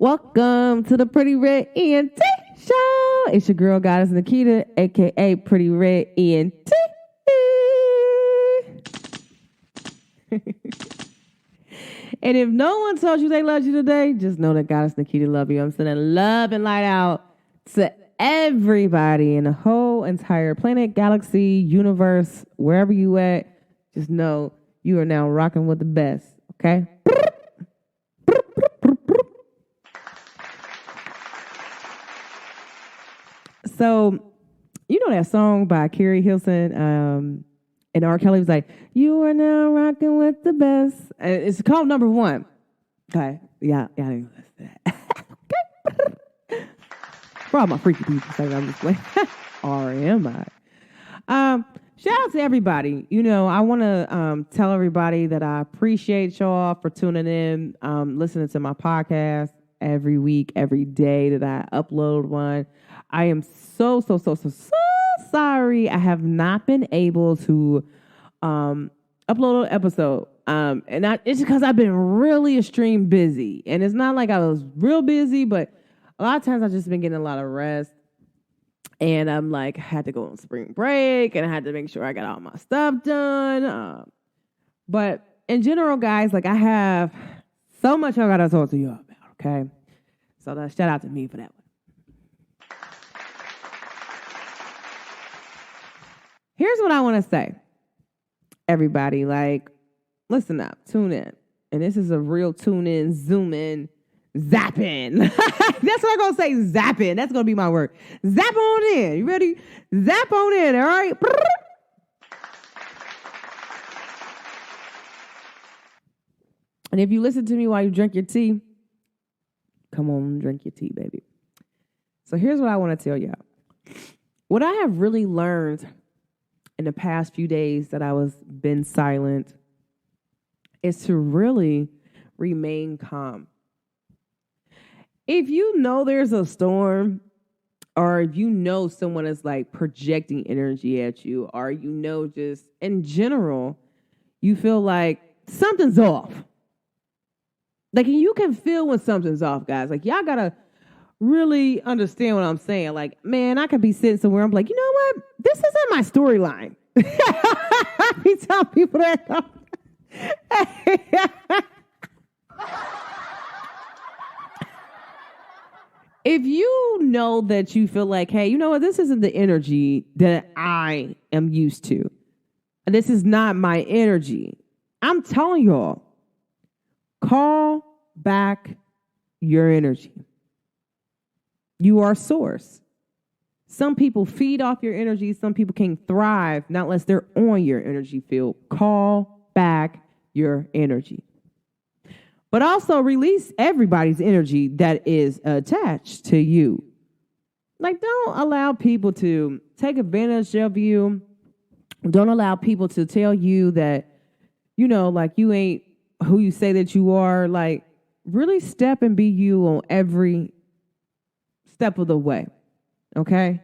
Welcome to the Pretty Red ENT Show. It's your girl, Goddess Nikita, a.k.a. Pretty Red ENT. And if no one told you they loved you today, just know that Goddess Nikita love you. I'm sending love and light out to everybody in the whole entire planet, galaxy, universe, wherever you at. Just know you are now rocking with the best, okay? So, you know that song by Carrie Hilson, and R. Kelly was like, "You are now rocking with the best." And it's called Number One. Okay, yeah, didn't listen to that. For all my freaky people saying I'm just like, or am I? Shout out to everybody. You know, I want to tell everybody that I appreciate y'all for tuning in, listening to my podcast every week, every day that I upload one. I am so sorry I have not been able to upload an episode. And it's because I've been really extreme busy. And it's not like I was real busy, but a lot of times I've just been getting a lot of rest. And I'm like, I had to go on spring break and I had to make sure I got all my stuff done. But in general, guys, like I have so much I got to talk to you about, okay? So shout out to me for that one. Here's what I want to say. Everybody, like, listen up, tune in. And this is a real tune in, zoom in, zap in. That's what I'm going to say, zap in. That's going to be my word. Zap on in. You ready? Zap on in, all right? And if you listen to me while you drink your tea, come on, drink your tea, baby. So here's what I want to tell y'all. What I have really learned in the past few days that I was been silent is to really remain calm. If you know there's a storm, or if you know someone is like projecting energy at you, or you know just in general, you feel like something's off. Like you can feel when something's off, guys. Like y'all gotta really understand what I'm saying. Like, man, I could be sitting somewhere. I'm like, you know what? This isn't my storyline. I be telling people that. If you know that you feel like, hey, you know what? This isn't the energy that I am used to. And this is not my energy. I'm telling y'all, call back your energy. You are source. Some people feed off your energy. Some people can thrive not unless they're on your energy field. Call back your energy. But also release everybody's energy that is attached to you. Like, don't allow people to take advantage of you. Don't allow people to tell you that, you know, like you ain't who you say that you are. Like, really step and be you on every step of the way. Okay?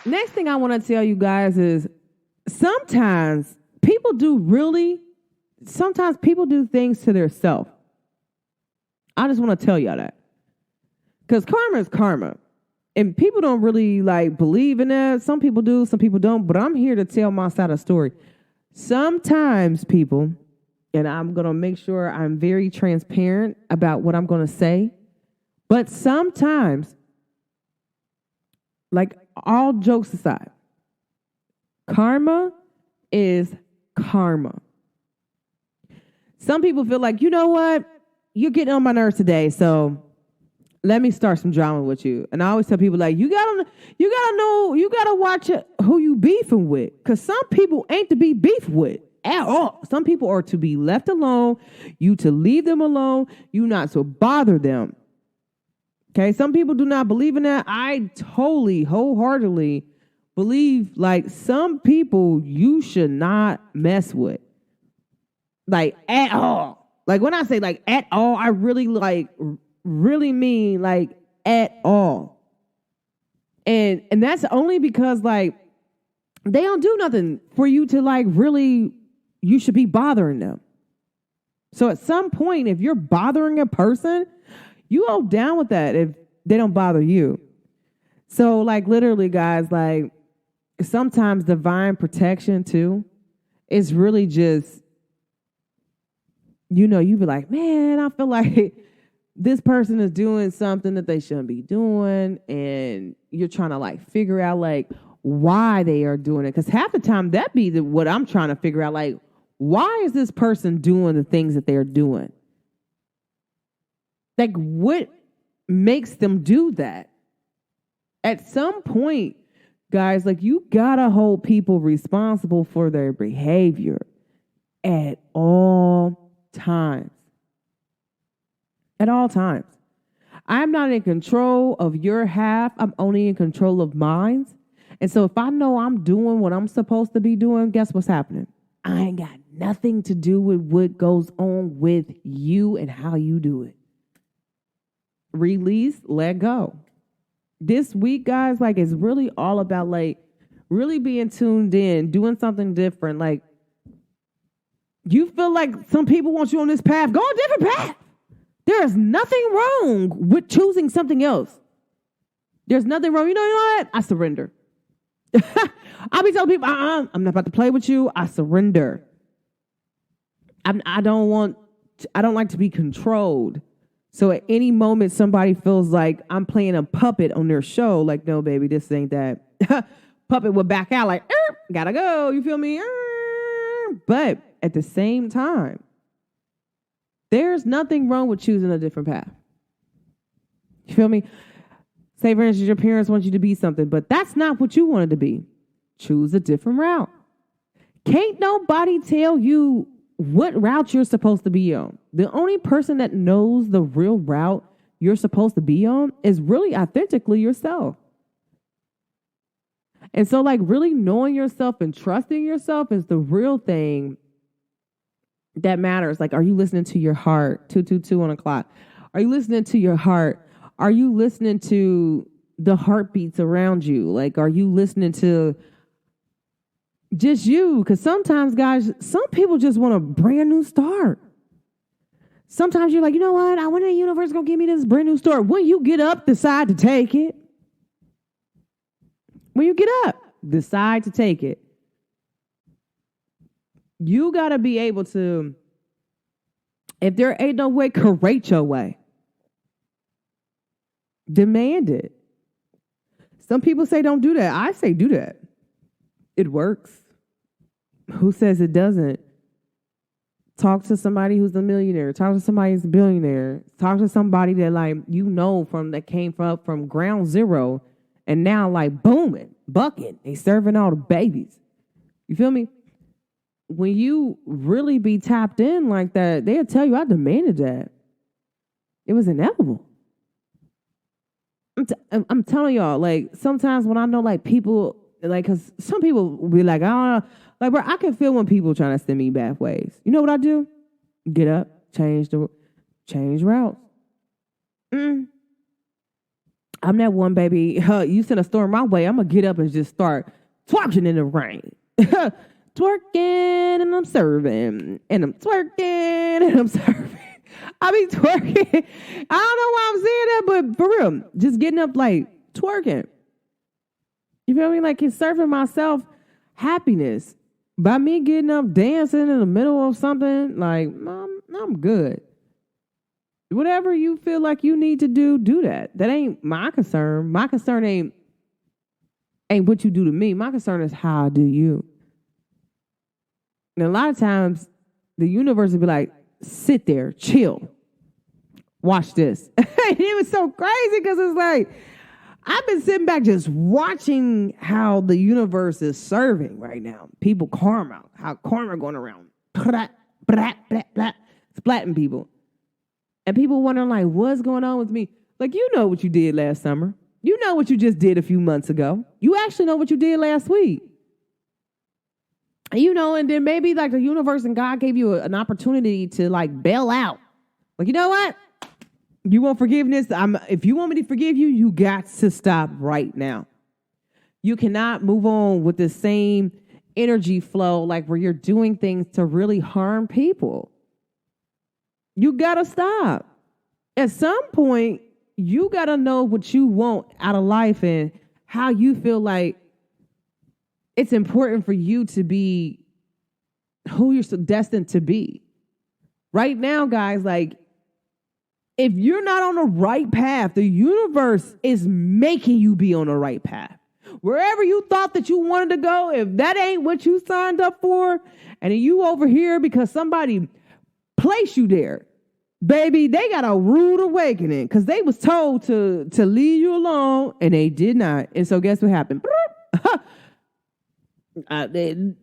Next thing I want to tell you guys is sometimes people do things to themselves. I just want to tell y'all that. Because karma is karma. And people don't really like believe in that. Some people do, some people don't. But I'm here to tell my side of the story. Sometimes people, and I'm going to make sure I'm very transparent about what I'm going to say. But sometimes, like all jokes aside, karma is karma. Some people feel like, you know what? You're getting on my nerves today, so let me start some drama with you. And I always tell people, like, you gotta know, you gotta watch who you beefing with. Because some people ain't to be beefed with at all. Some people are to be left alone. You to leave them alone. You not to bother them. Okay, some people do not believe in that. I totally, wholeheartedly believe, like, some people you should not mess with. Like, at all. Like, when I say, like, at all, I really mean, like, at all. And that's only because, like, they don't do nothing for you to, like, really, you should be bothering them. So at some point, if you're bothering a person, you go down with that if they don't bother you. So like literally, guys, like sometimes divine protection too is really just, you be like, man, I feel like this person is doing something that they shouldn't be doing. And you're trying to like figure out like why they are doing it. Because half the time that be what I'm trying to figure out. Like, why is this person doing the things that they're doing? Like, what makes them do that? At some point, guys, like you gotta hold people responsible for their behavior at all times. At all times. I'm not in control of your half. I'm only in control of mine. And so if I know I'm doing what I'm supposed to be doing, guess what's happening? I ain't got nothing to do with what goes on with you and how you do it. Release, let go. This week, guys, like it's really all about like really being tuned in, doing something different. Like you feel like some people want you on this path, go a different path. There is nothing wrong with choosing something else. There's nothing wrong. You know what? I surrender. I'll be telling people, I'm not about to play with you. I surrender. I don't like to be controlled. So at any moment, somebody feels like I'm playing a puppet on their show. Like, no, baby, this ain't that. Puppet will back out like, gotta go. You feel me? But at the same time, there's nothing wrong with choosing a different path. You feel me? Say, for instance, your parents want you to be something, but that's not what you wanted to be. Choose a different route. Can't nobody tell you what route you're supposed to be on. The only person that knows the real route you're supposed to be on is really authentically yourself. And so like really knowing yourself and trusting yourself is the real thing that matters. Like, are you listening to your heart? 222 on the clock. Are you listening to your heart? Are you listening to the heartbeats around you? Like, are you listening to just you? Because sometimes, guys, some people just want a brand new start. Sometimes you're like, you know what? I wonder the universe is going to give me this brand new start. When you get up, decide to take it. When you get up, decide to take it. You got to be able to, if there ain't no way, create your way. Demand it. Some people say don't do that. I say do that. It works. Who says it doesn't? Talk to somebody who's a millionaire. Talk to somebody who's a billionaire. Talk to somebody that like that came from ground zero and now like booming, bucking. They serving all the babies. You feel me? When you really be tapped in like that, they'll tell you I demanded that. It was inevitable. I'm telling y'all, like sometimes when I know like people, like, cause some people will be like, I don't know, like, bro, I can feel when people trying to send me bad ways. You know what I do? Get up, change routes. I'm that one, baby. You send a storm my way, I'm gonna get up and just start twerking in the rain. Twerking and I'm serving, and I'm twerking and I'm serving. I be twerking. I don't know why I'm saying that, but for real, just getting up like twerking. You feel me? Like it's serving myself happiness by me getting up dancing in the middle of something. Like I'm good. Whatever you feel like you need to do that. That ain't my concern. My concern ain't what you do to me. My concern is how I do you. And a lot of times, the universe will be like, sit there, chill, watch this. It was so crazy because it's like, I've been sitting back just watching how the universe is serving right now. People karma, how karma going around, splatting people. And people wondering like, what's going on with me? Like, you know what you did last summer. You know what you just did a few months ago. You actually know what you did last week. You know, and then maybe like the universe and God gave you an opportunity to like bail out. Like, you know what? You want forgiveness? If you want me to forgive you, you got to stop right now. You cannot move on with the same energy flow like where you're doing things to really harm people. You got to stop. At some point, you got to know what you want out of life and how you feel like it's important for you to be who you're destined to be. Right now, guys, like, if you're not on the right path, the universe is making you be on the right path. Wherever you thought that you wanted to go, if that ain't what you signed up for, and you over here because somebody placed you there, baby, they got a rude awakening because they was told to leave you alone, and they did not. And so guess what happened?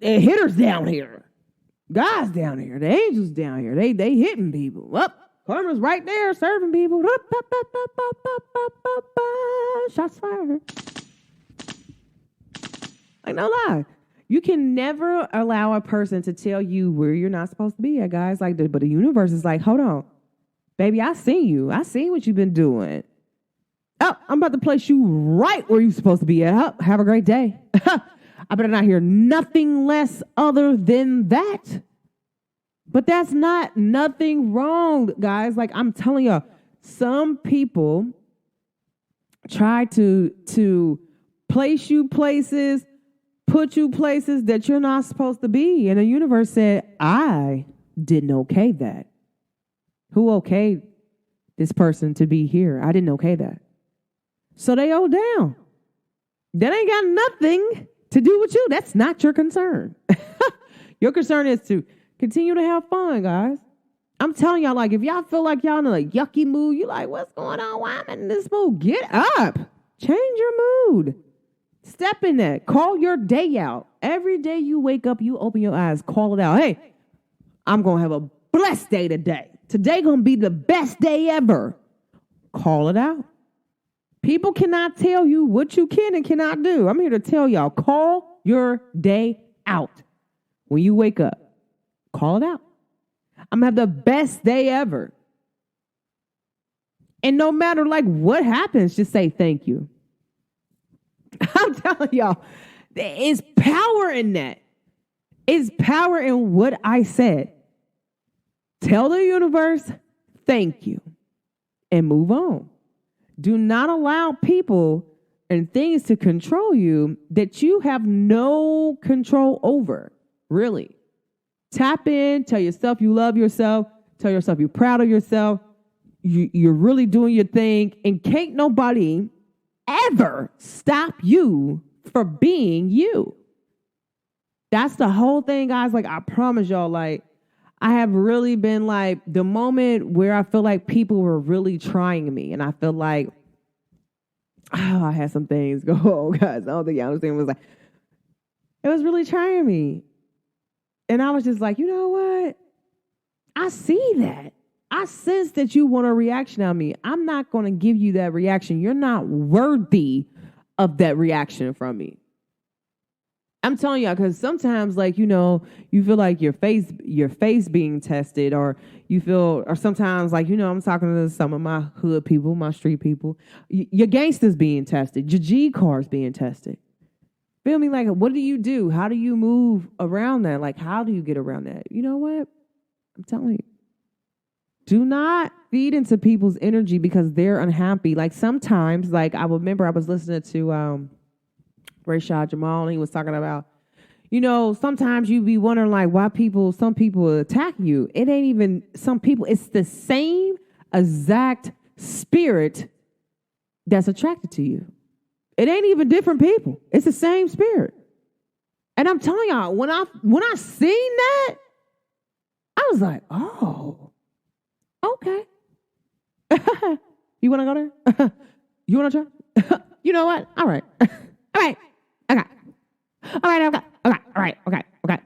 Hitters down here. God's down here. The angels down here. They hitting people. Karma's right there serving people. Shots fired. Like, no lie. You can never allow a person to tell you where you're not supposed to be at, guys. Like, but the universe is like, hold on. Baby, I seen you. I seen what you've been doing. Oh, I'm about to place you right where you're supposed to be at. Oh, have a great day. I better not hear nothing less other than that. But that's not nothing wrong, guys. Like, I'm telling you, some people try to place you places, put you places that you're not supposed to be. And the universe said, I didn't okay that. Who okayed this person to be here? I didn't okay that. So they owe down. That ain't got nothing to do with you. That's not your concern. Your concern is to continue to have fun, guys. I'm telling y'all, like, if y'all feel like y'all in a yucky mood, you like, what's going on? Why am I in this mood? Get up. Change your mood. Step in that. Call your day out. Every day you wake up, you open your eyes, call it out. Hey, I'm going to have a blessed day today. Today going to be the best day ever. Call it out. People cannot tell you what you can and cannot do. I'm here to tell y'all, call your day out. When you wake up, call it out. I'm going to have the best day ever. And no matter like what happens, just say thank you. I'm telling y'all, there is power in that. It's power in what I said. Tell the universe, thank you, and move on. Do not allow people and things to control you that you have no control over, really. Tap in, tell yourself you love yourself, tell yourself you're proud of yourself, you're really doing your thing, and can't nobody ever stop you for being you. That's the whole thing, guys. Like, I promise y'all, like, I have really been like the moment where I feel like people were really trying me, and I feel like, I had some things go on, guys. I don't think y'all understand. It was really trying me. And I was just like, you know what? I see that. I sense that you want a reaction on me. I'm not going to give you that reaction. You're not worthy of that reaction from me. I'm telling y'all, because sometimes, like, you know, you feel like your face being tested, or you feel, or sometimes, like, you know, I'm talking to some of my hood people, my street people, your gangsters being tested, your G cars being tested. Feel me? Like, what do you do? How do you move around that? Like, how do you get around that? You know what? I'm telling you. Do not feed into people's energy because they're unhappy. Like, sometimes, like, I remember I was listening to Rashad Jamal, and he was talking about, you know, sometimes you be wondering, like, why some people attack you. It ain't even some people. It's the same exact spirit that's attracted to you. It ain't even different people. It's the same spirit. And I'm telling y'all, when I seen that, I was like, oh, okay. You want to go there? You want to try? You know what? All right. All right. Okay. All right. Okay. Okay. All right. Okay. Okay.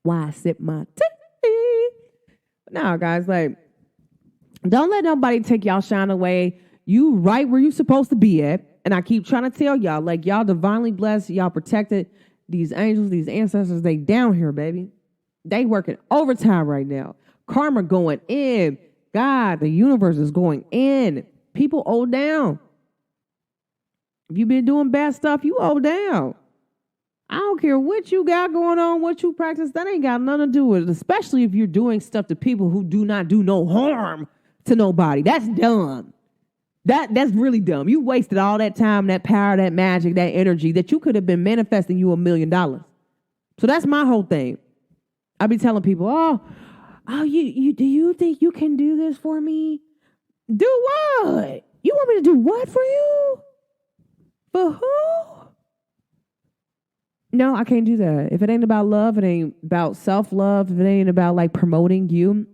Why I sip my tea? Now, guys, like, don't let nobody take y'all shine away. You right where you supposed to be at. And I keep trying to tell y'all, like, y'all divinely blessed, y'all protected. These angels, these ancestors, they down here, baby. They working overtime right now. Karma going in. God, the universe is going in. People owe down. If you've been doing bad stuff, you owe down. I don't care what you got going on, what you practice. That ain't got nothing to do with it, especially if you're doing stuff to people who do not do no harm to nobody. That's dumb. That's really dumb. You wasted all that time, that power, that magic, that energy that you could have been manifesting you $1 million. So that's my whole thing. I be telling people, you do you think you can do this for me? Do what? You want me to do what for you? For who? No, I can't do that. If it ain't about love, it ain't about self-love, if it ain't about like promoting you,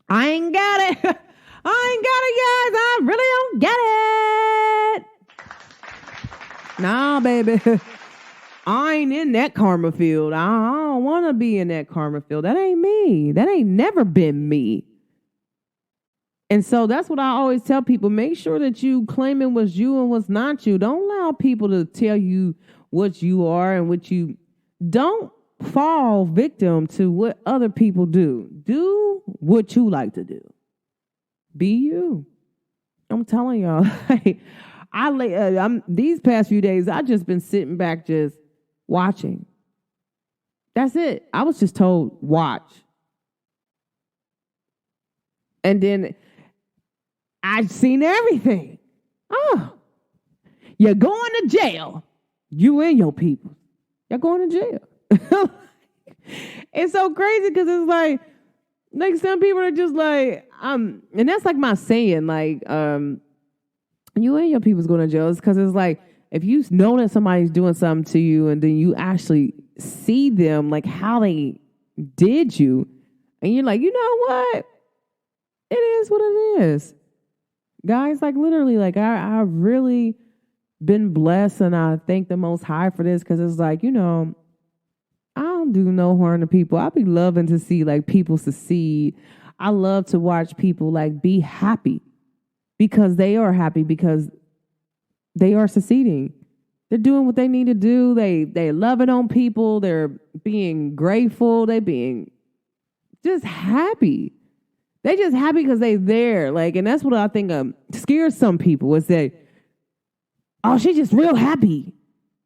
I ain't got it. I ain't got it, guys. I really don't get it. Nah, baby. I ain't in that karma field. I don't want to be in that karma field. That ain't me. That ain't never been me. And so that's what I always tell people. Make sure that you claiming what's you and what's not you. Don't allow people to tell you what you are and what you... Don't fall victim to what other people do. Do what you like to do. Be you. I'm telling y'all. These past few days, I've just been sitting back just watching. That's it. I was just told, watch. And then I've seen everything. Oh, you're going to jail. You and your people. You're going to jail. It's so crazy because it's like some people are just like, and that's like my saying, like, you and your people's going to jail. It's because it's like, if you know that somebody's doing something to you and then you actually see them, like how they did you, and you're like, you know what? It is what it is. Guys, like literally, like I've really been blessed and I thank the Most High for this because it's like, I don't do no harm to people. I be loving to see like people succeed. I love to watch people like be happy because they are happy because they are succeeding. They're doing what they need to do. They loving on people. They're being grateful. They being just happy. They just happy because they there. Like, and that's what I think scares some people is that, oh, she's just real happy.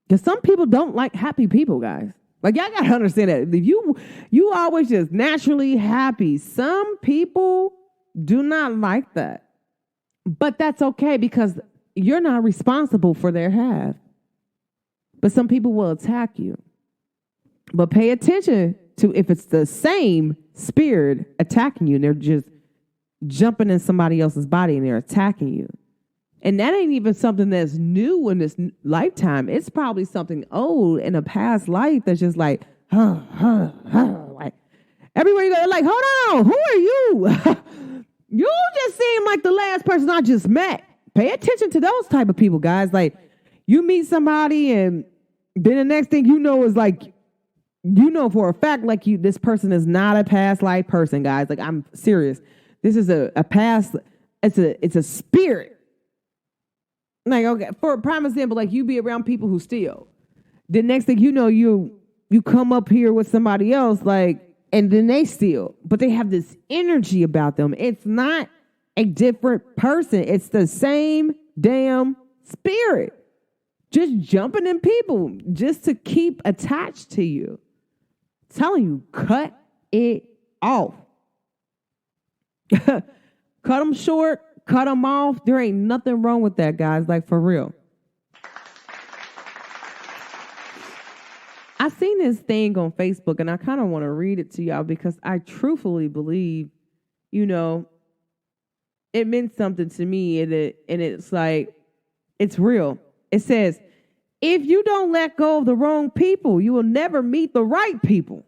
Because some people don't like happy people, guys. Like, y'all got to understand that. If you always just naturally happy. Some people do not like that. But that's okay because you're not responsible for their half. But some people will attack you. But pay attention to if it's the same spirit attacking you and they're just jumping in somebody else's body and they're attacking you. And that ain't even something that's new in this lifetime. It's probably something old in a past life that's just like, like everywhere you go, they're like, hold on, who are you? You just seem like the last person I just met. Pay attention to those type of people, guys. Like you meet somebody and then the next thing you know is like, you know for a fact like this person is not a past life person, guys. Like I'm serious. This is a past, it's a spirit. Like, okay, for a prime example, like you be around people who steal. The next thing you know, you come up here with somebody else, like, and then they steal. But they have this energy about them. It's not a different person. It's the same damn spirit. Just jumping in people just to keep attached to you. I'm telling you, cut it off. Cut them short. Cut them off. There ain't nothing wrong with that, guys. Like, for real. I seen this thing on Facebook, and I kind of want to read it to y'all because I truthfully believe, it meant something to me, and it's like, it's real. It says, if you don't let go of the wrong people, you will never meet the right people.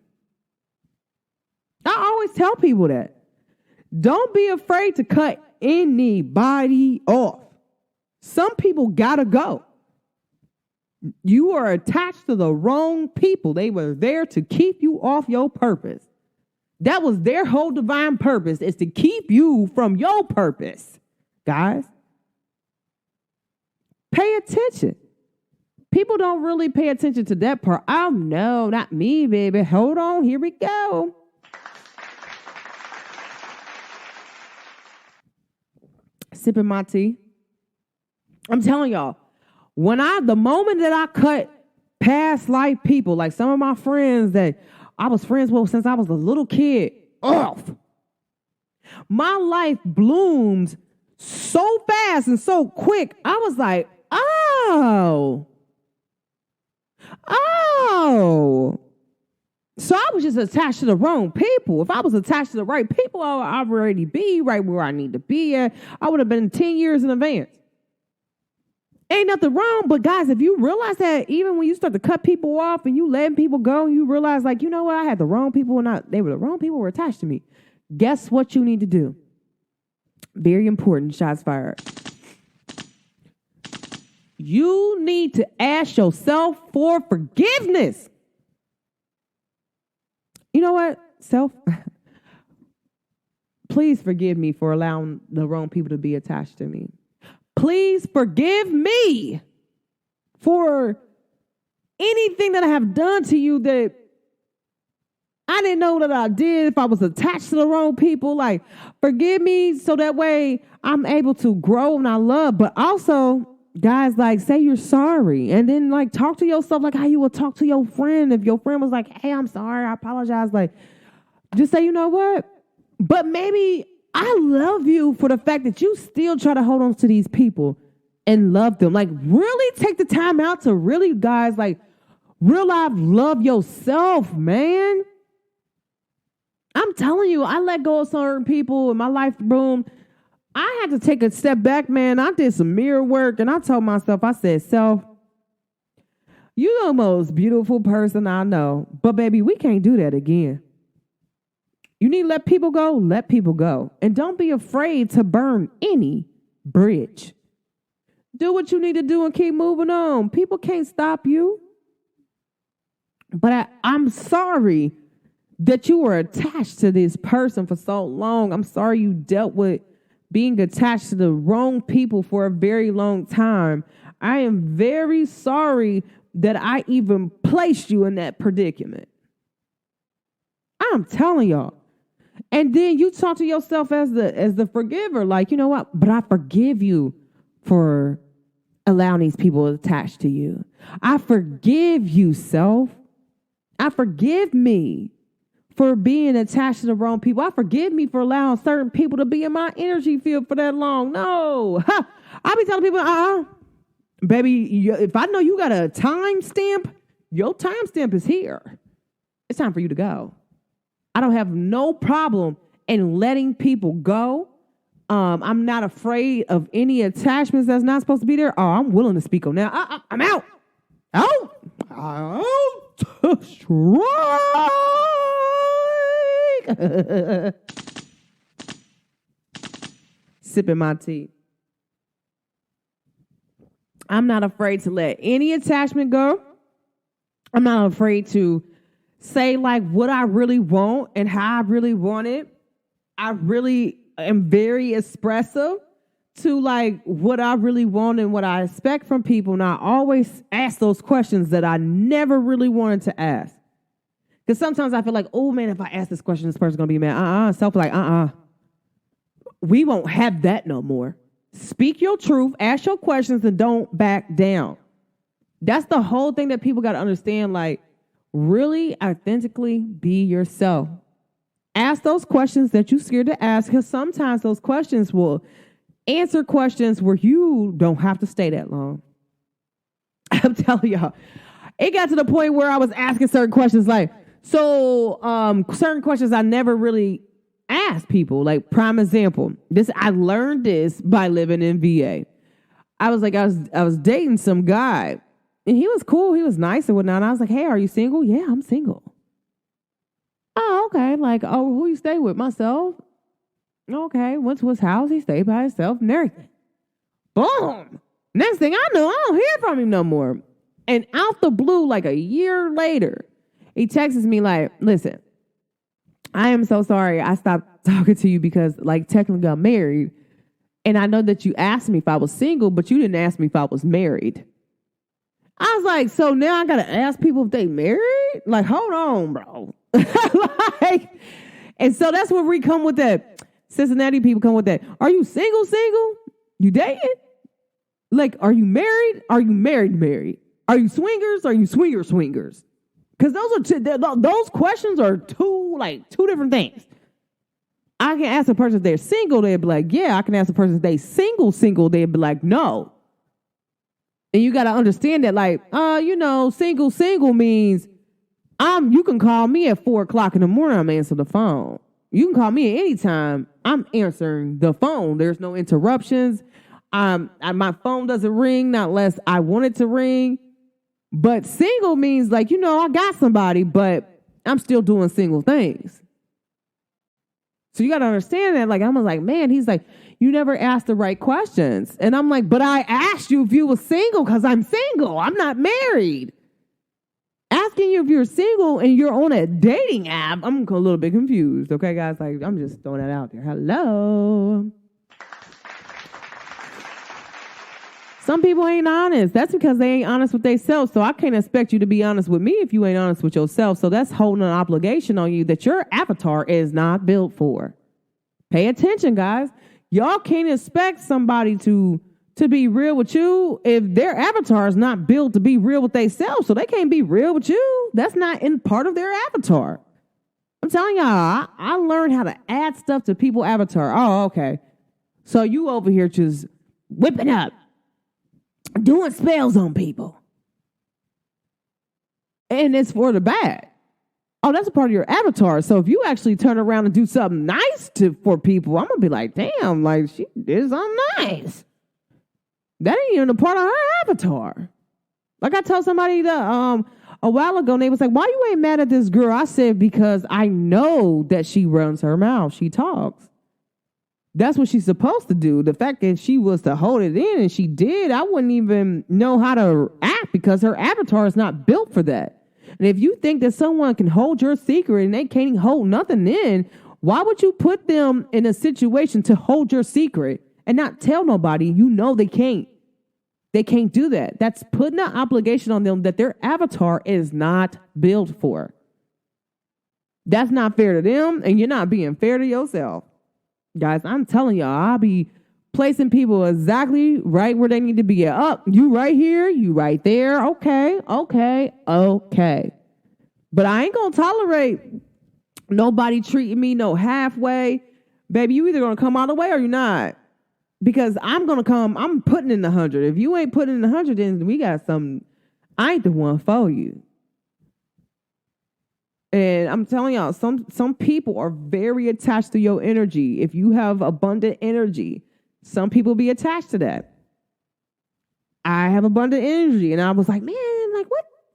I always tell people that. Don't be afraid to cut anybody off. Some people gotta go. You are attached to the wrong people. They were there to keep you off your purpose. That was their whole divine purpose, is to keep you from your purpose. Guys, pay attention. People don't really pay attention to that part. Oh, no, not me, baby. Hold on. Here we go. Sipping my tea. I'm telling y'all, the moment that I cut past life people, like some of my friends that I was friends with since I was a little kid, off. My life bloomed so fast and so quick. I was like, oh. So I was just attached to the wrong people. If I was attached to the right people, I would already be right where I need to be at. I would have been 10 years in advance. Ain't nothing wrong, but guys, if you realize that even when you start to cut people off and you letting people go, you realize like, you know what, I had the wrong people and they were the wrong people were attached to me. Guess what you need to do? Very important, shots fired. You need to ask yourself for forgiveness. You know what? Please forgive me for allowing the wrong people to be attached to me. Please forgive me for anything that I have done to you that I didn't know that I did, if I was attached to the wrong people. Like, forgive me so that way I'm able to grow and I love. But also, guys, like, say you're sorry. And then, like, talk to yourself like how you would talk to your friend. If your friend was like, hey, I'm sorry, I apologize. Like, just say, you know what? But maybe I love you for the fact that you still try to hold on to these people and love them. Like, really take the time out to really, guys, like, real life love yourself, man. I'm telling you, I let go of certain people in my life, boom. I had to take a step back, man. I did some mirror work and I told myself, I said, self, you're the most beautiful person I know. But baby, we can't do that again. You need to let people go, let people go. And don't be afraid to burn any bridge. Do what you need to do and keep moving on. People can't stop you. But I'm sorry that you were attached to this person for so long. I'm sorry you dealt with being attached to the wrong people for a very long time. I am very sorry that I even placed you in that predicament. I'm telling y'all. And then you talk to yourself as the forgiver, like, you know what? But I forgive you for allowing these people attached to you. I forgive you, self. I forgive me for being attached to the wrong people. I forgive me for allowing certain people to be in my energy field for that long. No. I be telling people, baby, if I know you got a time stamp, your time stamp is here. It's time for you to go. I don't have no problem in letting people go. I'm not afraid of any attachments that's not supposed to be there. Oh, I'm willing to speak on that. I'm out. Out. Strike. Sipping my tea. I'm not afraid to let any attachment go. I'm not afraid to say like what I really want and how I really want it. I really am very expressive to like what I really want and what I expect from people. And I always ask those questions that I never really wanted to ask. Because sometimes I feel like, oh man, if I ask this question, this person's going to be mad. Self like, we won't have that no more. Speak your truth, ask your questions, and don't back down. That's the whole thing that people got to understand. Like, really authentically be yourself. Ask those questions that you're scared to ask, because sometimes those questions will answer questions where you don't have to stay that long. I'm telling y'all, it got to the point where I was asking certain questions like, certain questions I never really asked people. Like, prime example, I learned this by living in VA. I was dating some guy. And he was cool. He was nice and whatnot. And I was like, hey, are you single? Yeah, I'm single. Oh, okay. Like, oh, who you stay with? Myself. Okay. Went to his house. He stayed by himself and everything. Boom. Next thing I know, I don't hear from him no more. And out the blue, like a year later, he texts me like, listen, I am so sorry I stopped talking to you because like technically I'm married. And I know that you asked me if I was single, but you didn't ask me if I was married. I was like, so now I got to ask people if they married? Like, hold on, bro. And so that's where we come with that. Cincinnati people come with that. Are you single? You dating? Like, are you married? Are you married? Are you swingers? Or are you swingers? Because those questions are two different things. I can ask a person if they're single, they'd be like, yeah. I can ask a person if they single, they'd be like, no. And you got to understand that, like, single means you can call me at 4:00 in the morning, I'm answering the phone. You can call me at any time, I'm answering the phone. There's no interruptions. My phone doesn't ring, not unless I want it to ring. But single means like, I got somebody, but I'm still doing single things. So you got to understand that. Like, I was like, man, he's like, you never asked the right questions. And I'm like, but I asked you if you were single because I'm single. I'm not married. Asking you if you're single and you're on a dating app, I'm a little bit confused. Okay, guys? Like, I'm just throwing that out there. Hello. Some people ain't honest. That's because they ain't honest with themselves. So I can't expect you to be honest with me if you ain't honest with yourself. So that's holding an obligation on you that your avatar is not built for. Pay attention, guys. Y'all can't expect somebody to be real with you if their avatar is not built to be real with themselves. So they can't be real with you. That's not in part of their avatar. I'm telling y'all, I learned how to add stuff to people's avatar. Oh, okay. So you over here just whipping up, doing spells on people. And it's for the bad. Oh, that's a part of your avatar. So if you actually turn around and do something nice for people, I'm going to be like, damn, like she did something nice. That ain't even a part of her avatar. Like I told somebody a while ago, and they was like, why you ain't mad at this girl? I said, because I know that she runs her mouth. She talks. That's what she's supposed to do. The fact that she was to hold it in and she did, I wouldn't even know how to act because her avatar is not built for that. And if you think that someone can hold your secret and they can't hold nothing in, why would you put them in a situation to hold your secret and not tell nobody? You know they can't. They can't do that. That's putting an obligation on them that their avatar is not built for. That's not fair to them, and you're not being fair to yourself. Guys, I'm telling y'all, I'll be placing people exactly right where they need to be at. Up, you right here, you right there. Okay. But I ain't going to tolerate nobody treating me no halfway. Baby, you either going to come all the way or you're not. Because I'm going to come, I'm putting in the 100. If you ain't putting in the 100, then we got something. I ain't the one for you. And I'm telling y'all, some people are very attached to your energy. If you have abundant energy, some people be attached to that. I have abundant energy. And I was like, man, like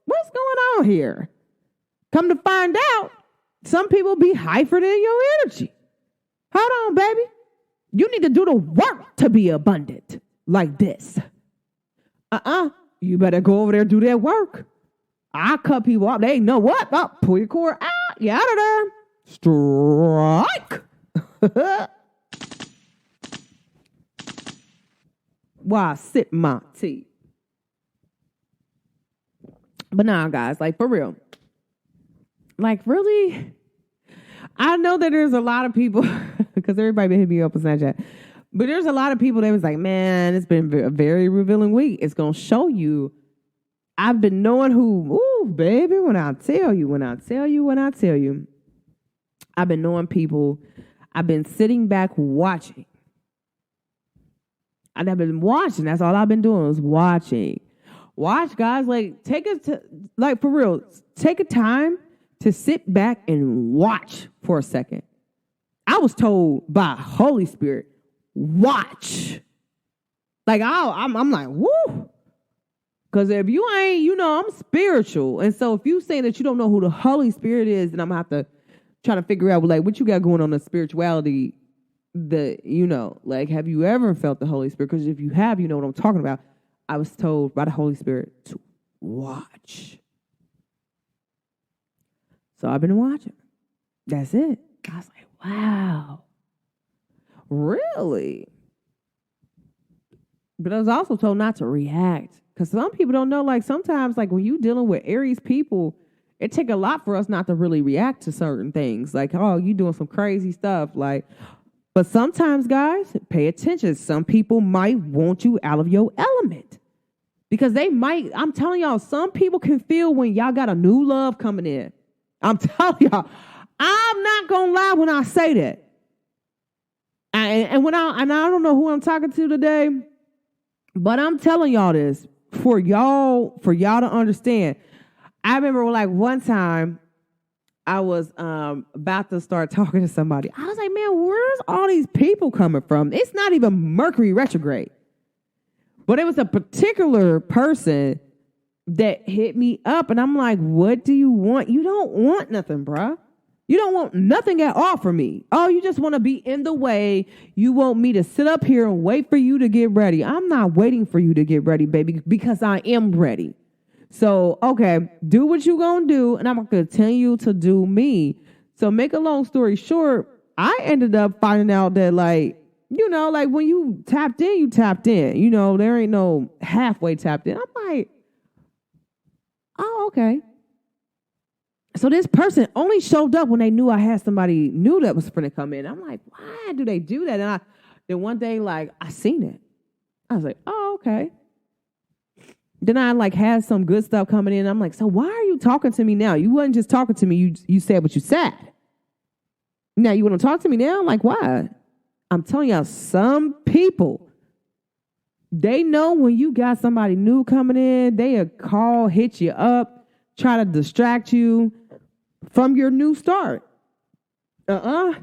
what's going on here? Come to find out, some people be hyper than your energy. Hold on, baby. You need to do the work to be abundant like this. You better go over there and do that work. I cut people off. They know what? Oh, pull your cord out. You out of there. Strike. While I sip my tea. But nah, guys, like for real. Like really? I know that there's a lot of people, because everybody been hitting me up on Snapchat. But there's a lot of people that was like, man, it's been a very revealing week. It's going to show you. I've been knowing who, ooh, baby, when I tell you. I've been knowing people. I've been sitting back watching. I've been watching. That's all I've been doing is watching. Watch, guys. Like, for real, take a time to sit back and watch for a second. I was told by Holy Spirit, watch. Like, I'm like, woo. Because if you ain't, I'm spiritual. And so if you say that you don't know who the Holy Spirit is, then I'm going to have to try to figure out, like, what you got going on in spirituality that, like, have you ever felt the Holy Spirit? Because if you have, you know what I'm talking about. I was told by the Holy Spirit to watch. So I've been watching. That's it. I was like, wow. Really? But I was also told not to react. Because some people don't know, like sometimes, like when you dealing with Aries people, it take a lot for us not to really react to certain things. Like, oh, you doing some crazy stuff. Like, but sometimes, guys, pay attention. Some people might want you out of your element Because I'm telling y'all, some people can feel when y'all got a new love coming in. I'm telling y'all, I'm not going to lie when I say that. And I don't know who I'm talking to today, but I'm telling y'all this for y'all to understand. I remember like one time I was about to start talking to somebody. I was like, man, where's all these people coming from? It's not even Mercury retrograde. But it was a particular person that hit me up, and I'm like, what do you want? You don't want nothing, bruh. You don't want nothing at all from me. Oh, you just want to be in the way. You want me to sit up here and wait for you to get ready. I'm not waiting for you to get ready, baby, because I am ready. So, okay, do what you gonna do, and I'm gonna continue to do me. So make a long story short, I ended up finding out that, like, you know, like when you tapped in, you tapped in. You know, there ain't no halfway tapped in. I'm like, oh, okay. So this person only showed up when they knew I had somebody new that was going to come in. I'm like, why do they do that? And then one day, like, I seen it. I was like, oh, okay. Then I like had some good stuff coming in. I'm like, so why are you talking to me now? You wasn't just talking to me. You said what you said. Now you want to talk to me now? Like, why? I'm telling y'all, some people, they know when you got somebody new coming in, they'll call, hit you up, try to distract you from your new start. No,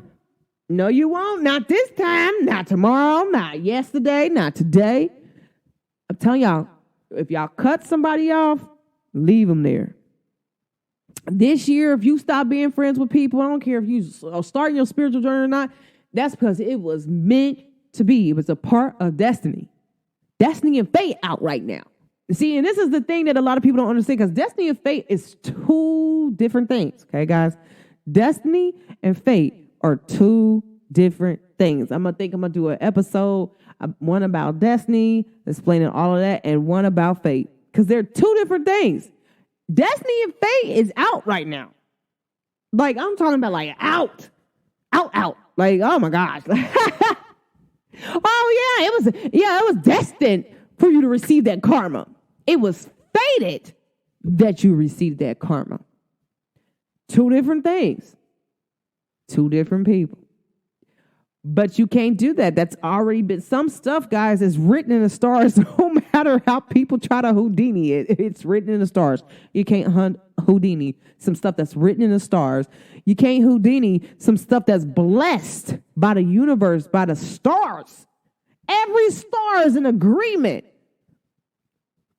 you won't. Not this time. Not tomorrow. Not yesterday. Not today. I'm telling y'all, if y'all cut somebody off, leave them there. This year, if you stop being friends with people, I don't care if you are starting your spiritual journey or not, that's because it was meant to be. It was a part of destiny. Destiny and fate out right now. See, and this is the thing that a lot of people don't understand, because destiny and fate is two different things. Okay, guys? Destiny and fate are two different things. I'm going to do an episode, one about destiny, explaining all of that, and one about fate, because they're two different things. Destiny and fate is out right now. Like, I'm talking about like out. Like, oh my gosh. Oh yeah, it was destined for you to receive that karma. It was fated that you received that karma. Two different things. Two different people. But you can't do that. That's already been, some stuff, guys, is written in the stars. No matter how people try to Houdini it, it's written in the stars. You can't Houdini some stuff that's written in the stars. You can't Houdini some stuff that's blessed by the universe, by the stars. Every star is an agreement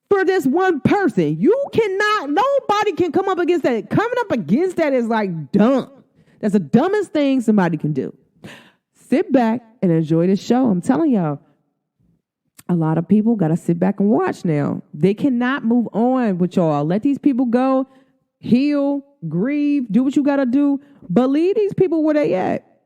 for this one person. Nobody can come up against that. Coming up against that is like dumb. That's the dumbest thing somebody can do. Sit back and enjoy the show. I'm telling y'all, a lot of people got to sit back and watch now. They cannot move on with y'all. Let these people go, heal, grieve, do what you got to do, but leave these people where they at.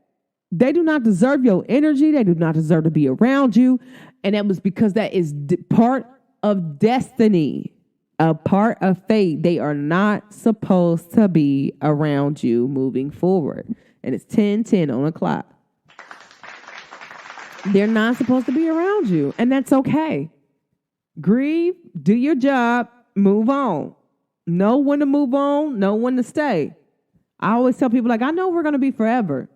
They do not deserve your energy. They do not deserve to be around you. And that was because that is part of destiny, a part of fate. They are not supposed to be around you moving forward. And it's 10:10 on the clock. They're not supposed to be around you, and that's okay. Grieve, do your job, move on. Know when to move on, know when to stay. I always tell people, like, I know we're going to be forever.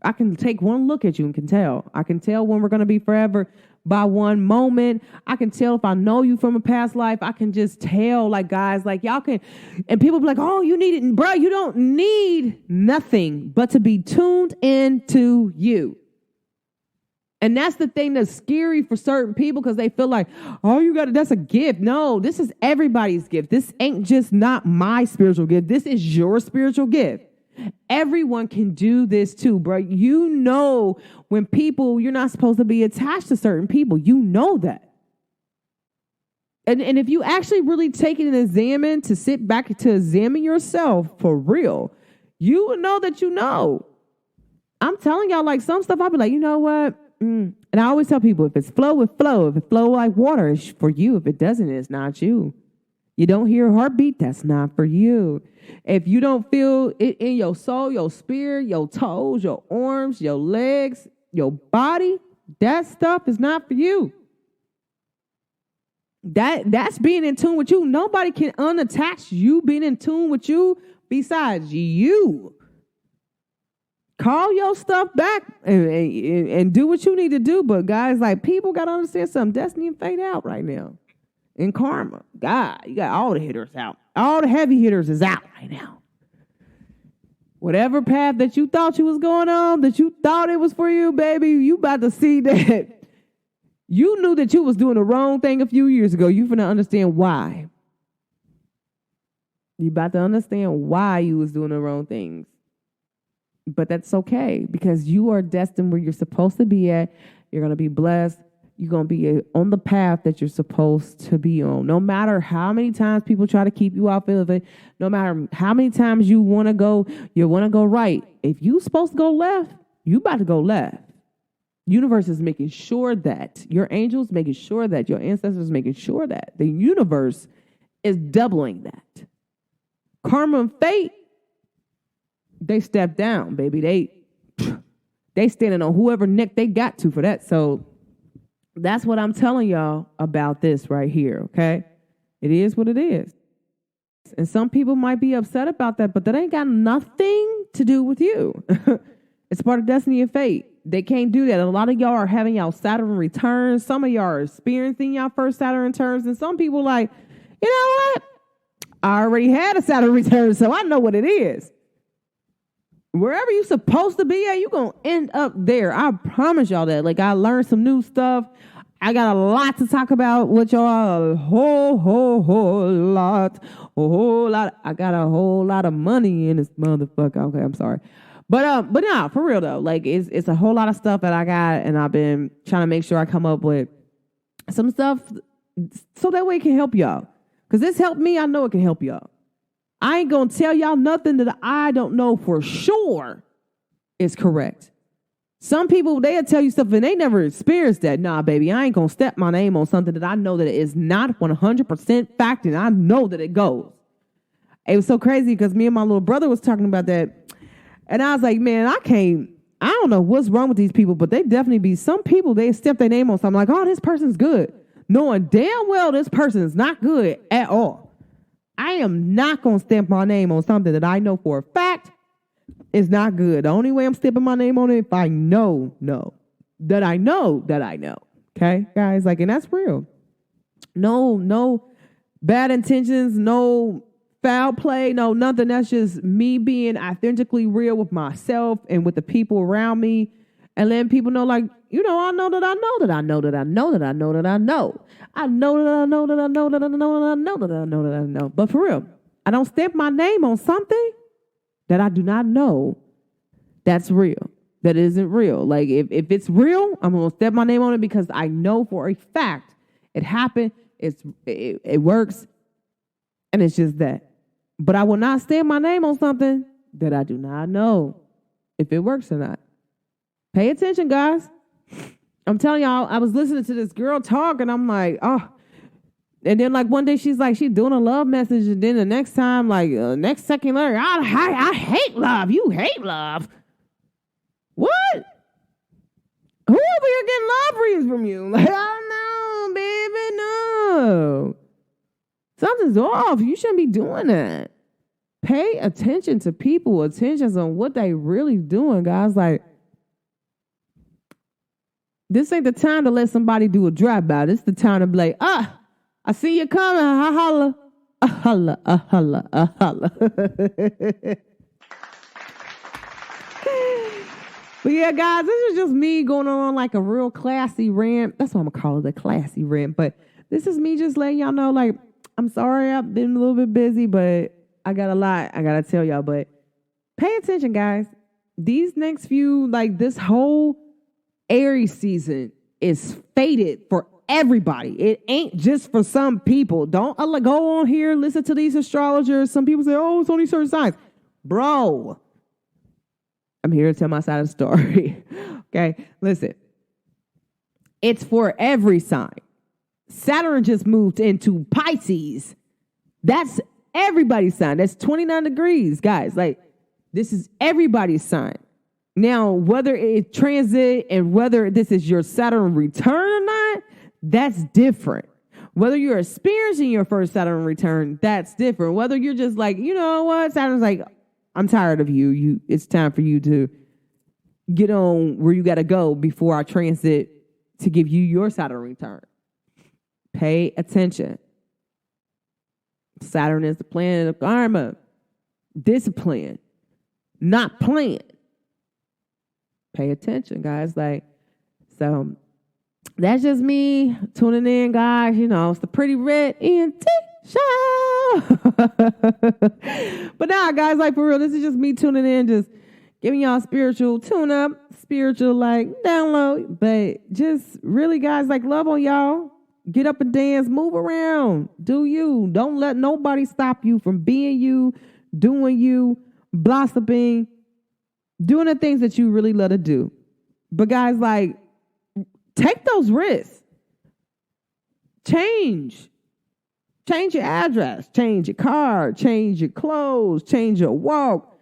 I can take one look at you and can tell. I can tell when we're going to be forever by one moment. I can tell if I know you from a past life. I can just tell, like, guys, like, y'all can, and people be like, oh, you need it. Bro, you don't need nothing but to be tuned into you. And that's the thing that's scary for certain people, because they feel like, oh, that's a gift. No, this is everybody's gift. This ain't just not my spiritual gift. This is your spiritual gift. Everyone can do this too, bro. You know when people, you're not supposed to be attached to certain people. You know that. And if you actually really take it and examine, to sit back to examine yourself for real, you will know that you know. I'm telling y'all, like, some stuff I'll be like, you know what? And I always tell people, if it's flow, it flow. If it flow like water, it's for you. If it doesn't, it's not you. You don't hear a heartbeat, that's not for you. If you don't feel it in your soul, your spirit, your toes, your arms, your legs, your body, that stuff is not for you. That's being in tune with you. Nobody can unattach you being in tune with you besides you. Call your stuff back and do what you need to do. But guys, like, people got to understand something. Destiny and fate out right now. In karma. God, you got all the hitters out. All the heavy hitters is out right now. Whatever path that you thought you was going on, that you thought it was for you, baby, you about to see that you knew that you was doing the wrong thing a few years ago. You finna understand why. You about to understand why you was doing the wrong things. But that's okay, because you are destined where you're supposed to be at. You're going to be blessed. You're going to be on the path that you're supposed to be on. No matter how many times people try to keep you off of it, no matter how many times you want to go right. If you supposed to go left, you about to go left. Universe is making sure that. Your angels making sure that. Your ancestors making sure that. The universe is doubling that. Karma and fate, they step down, baby. They standing on whoever neck they got to for that. So that's what I'm telling y'all about this right here, okay? It is what it is. And some people might be upset about that, but that ain't got nothing to do with you. It's part of destiny and fate. They can't do that. A lot of y'all are having y'all Saturn returns. Some of y'all are experiencing y'all first Saturn returns. And some people like, you know what? I already had a Saturn return, so I know what it is. Wherever you're supposed to be at, you're going to end up there. I promise y'all that. Like, I learned some new stuff. I got a lot to talk about with y'all. A whole lot. I got a whole lot of money in this motherfucker. Okay, I'm sorry. But no, for real though. Like, it's a whole lot of stuff that I got, and I've been trying to make sure I come up with some stuff so that way it can help y'all. Because this helped me, I know it can help y'all. I ain't going to tell y'all nothing that I don't know for sure is correct. Some people, they'll tell you stuff and they never experienced that. Nah, baby, I ain't going to step my name on something that I know that it is not 100% fact, and I know that it goes. It was so crazy because me and my little brother was talking about that. And I was like, man, I don't know what's wrong with these people, but they definitely be some people, they step their name on something like, oh, this person's good. Knowing damn well this person is not good at all. I am not going to stamp my name on something that I know for a fact is not good. The only way I'm stamping my name on it if I know that I know. Okay, guys? Like, and that's real. No bad intentions, no foul play, no nothing. That's just me being authentically real with myself and with the people around me, and letting people know, like, you know, I know that I know that I know that I know that I know that I know. I know that I know that I know that I know that I know that I know that I know. But for real, I don't stamp my name on something that I do not know that's real. That isn't real. Like, if it's real, I'm going to stamp my name on it because I know for a fact it happened, it works, and it's just that. But I will not stamp my name on something that I do not know if it works or not. Pay attention, guys. I'm telling y'all, I was listening to this girl talk, and I'm like, oh. And then, like, one day she's like, she's doing a love message, and then the next time, like, next second later, I hate love. You hate love. What? Who over here getting love reads from you? Like, oh, no, baby, no. Something's off. You shouldn't be doing that. Pay attention to people, attention on what they really doing, guys. Like, this ain't the time to let somebody do a drive-by. This is the time to be like, I see you coming. I holla. I holla. I holla. I holla. But yeah, guys, this is just me going on like a real classy rant. That's what I'm going to call it, a classy rant. But this is me just letting y'all know, like, I'm sorry I've been a little bit busy, but I got a lot I got to tell y'all. But pay attention, guys. These next few, like, this whole Aries season is fated for everybody. It ain't just for some people. Don't go on here, listen to these astrologers. Some people say, oh, it's only certain signs. Bro, I'm here to tell my side of the story. Okay, listen. It's for every sign. Saturn just moved into Pisces. That's everybody's sign. That's 29 degrees, guys. Like, this is everybody's sign. Now, whether it transit and whether this is your Saturn return or not, that's different. Whether you're experiencing your first Saturn return, that's different. Whether you're just like, you know what, Saturn's like, I'm tired of you. It's time for you to get on where you got to go before I transit to give you your Saturn return. Pay attention. Saturn is the planet of karma, discipline, not plan. Pay attention, guys. So that's just me tuning in, guys. It's the Pretty Red ENT show. But nah, guys, for real, this is just me tuning in, just giving y'all spiritual tune up, spiritual download. But just really, guys, love on y'all. Get up and dance, move around, do you. Don't let nobody stop you from being you, doing you, blossoming, doing the things that you really love to do. But guys, take those risks. Change your address, change your car, change your clothes, change your walk.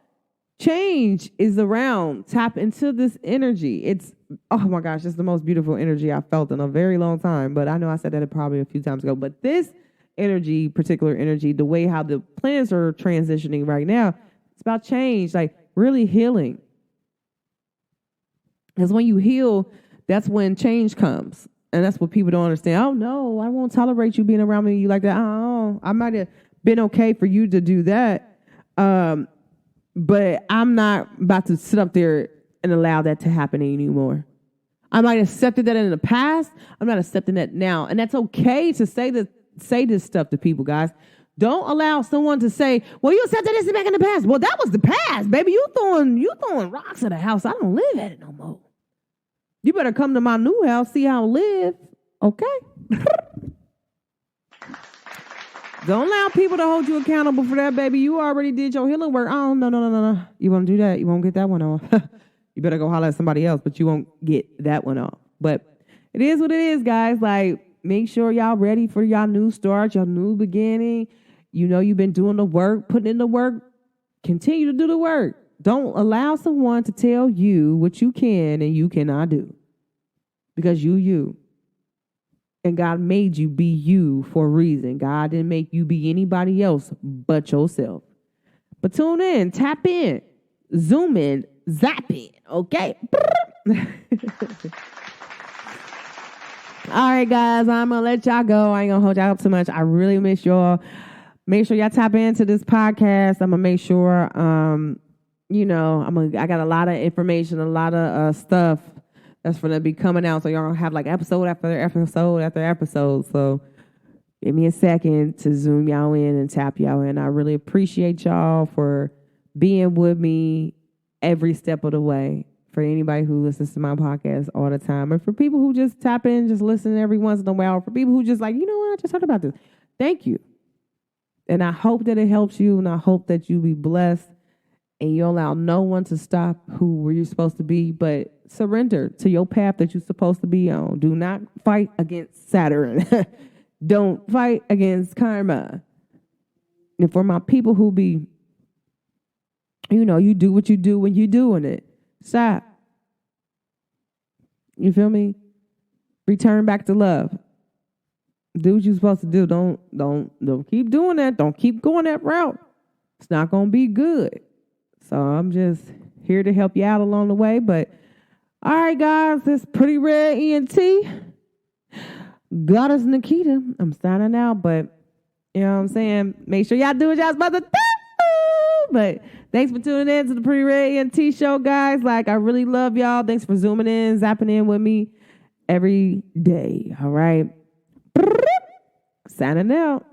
Change is around. Tap into this energy. It's, oh my gosh, it's the most beautiful energy I've felt in a very long time. But I know I said that probably a few times ago. But this energy, particular energy, the way how the planets are transitioning right now, it's about change, really healing. Because when you heal, that's when change comes. And that's what people don't understand. Oh, no, I won't tolerate you being around me like that. Oh, I might have been okay for you to do that. But I'm not about to sit up there and allow that to happen anymore. I might have accepted that in the past. I'm not accepting that now. And that's okay to say this stuff to people, guys. Don't allow someone to say, well, you accepted this back in the past. Well, that was the past, baby. You throwing rocks at a house. I don't live at it no more. You better come to my new house, see how I live. Okay? Don't allow people to hold you accountable for that, baby. You already did your healing work. Oh, no. You won't do that. You won't get that one off. You better go holler at somebody else, but you won't get that one off. But it is what it is, guys. Make sure y'all ready for y'all new start, your new beginning. You've been doing the work, putting in the work. Continue to do the work. Don't allow someone to tell you what you can and you cannot do. Because you. And God made you be you for a reason. God didn't make you be anybody else but yourself. But tune in, tap in, zoom in, zap in, okay? All right, guys, I'm going to let y'all go. I ain't going to hold y'all up too much. I really miss y'all. Make sure y'all tap into this podcast. I'm going to make sure, I got a lot of information, a lot of stuff that's going to be coming out. So y'all going to have episode after episode after episode. So give me a second to zoom y'all in and tap y'all in. I really appreciate y'all for being with me every step of the way. For anybody who listens to my podcast all the time. Or for people who just tap in, just listen every once in a while. For people who just what, I just heard about this. Thank you. And I hope that it helps you. And I hope that you be blessed. And you allow no one to stop where you're supposed to be, but surrender to your path that you're supposed to be on. Do not fight against Saturn. Don't fight against karma. And for my people who be, you do what you do when you're doing it. Stop. You feel me? Return back to love. Do what you're supposed to do. Don't keep doing that. Don't keep going that route. It's not going to be good. So I'm just here to help you out along the way. But all right, guys, this Pretty Red ENT. Goddess Nikita. I'm signing out, but you know what I'm saying? Make sure y'all do what y'all supposed to do. But thanks for tuning in to the Pretty Red ENT show, guys. I really love y'all. Thanks for zooming in, zapping in with me every day. All right. Signing out.